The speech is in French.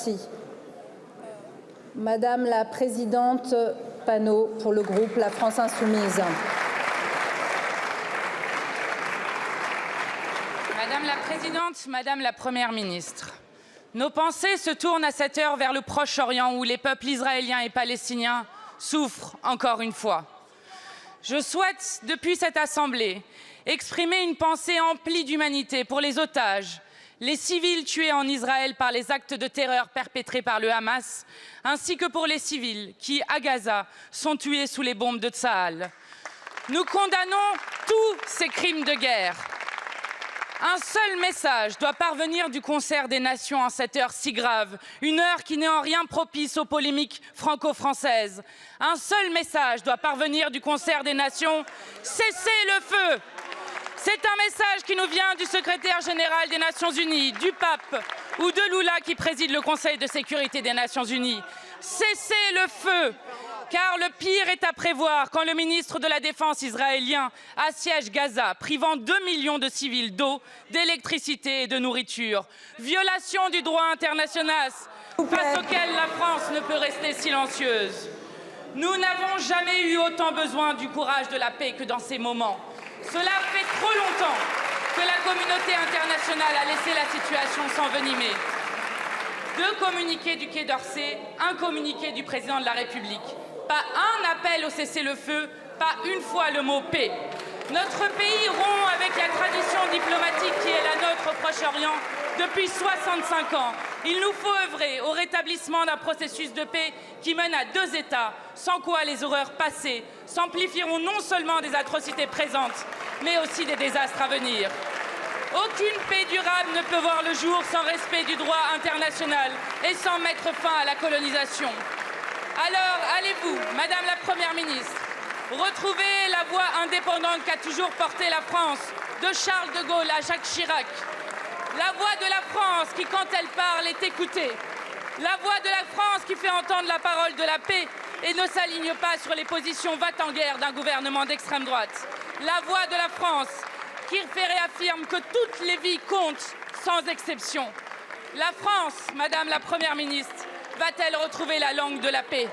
Merci. Madame la présidente Panot pour le groupe La France Insoumise. Madame la présidente, Madame la Première ministre, nos pensées se tournent à cette heure vers le Proche-Orient où les peuples israéliens et palestiniens souffrent encore une fois. Je souhaite, depuis cette Assemblée, exprimer une pensée emplie d'humanité pour les otages, les civils tués en Israël par les actes de terreur perpétrés par le Hamas, ainsi que pour les civils qui, à Gaza, sont tués sous les bombes de Tsahal. Nous condamnons tous ces crimes de guerre. Un seul message doit parvenir du concert des nations en cette heure si grave, une heure qui n'est en rien propice aux polémiques franco-françaises. Un seul message doit parvenir du concert des nations, cessez le feu. C'est un message qui nous vient du secrétaire général des Nations Unies, du pape ou de Lula qui préside le Conseil de sécurité des Nations Unies. Cessez le feu. Car le pire est à prévoir quand le ministre de la Défense israélien assiège Gaza, privant 2 millions de civils d'eau, d'électricité et de nourriture. Violation du droit international face auquel la France ne peut rester silencieuse. Nous n'avons jamais eu autant besoin du courage de la paix que dans ces moments. Cela fait trop longtemps que la communauté internationale a laissé la situation s'envenimer. 2 communiqués du Quai d'Orsay, un communiqué du président de la République. Pas un appel au cessez-le-feu, pas une fois le mot paix. Notre pays rompt avec la tradition diplomatique qui est la nôtre au Proche-Orient depuis 65 ans. Il nous faut œuvrer au rétablissement d'un processus de paix qui mène à 2 États, sans quoi les horreurs passées s'amplifieront non seulement des atrocités présentes, mais aussi des désastres à venir. Aucune paix durable ne peut voir le jour sans respect du droit international et sans mettre fin à la colonisation. Alors, allez-vous, Madame la Première ministre, retrouver la voix indépendante qu'a toujours portée la France, de Charles de Gaulle à Jacques Chirac. La voix de la France qui, quand elle parle, est écoutée. La voix de la France qui fait entendre la parole de la paix et ne s'aligne pas sur les positions va-t-en-guerre d'un gouvernement d'extrême droite. La voix de la France qui réaffirme que toutes les vies comptent, sans exception. La France, Madame la Première ministre, va-t-elle retrouver la langue de la paix ?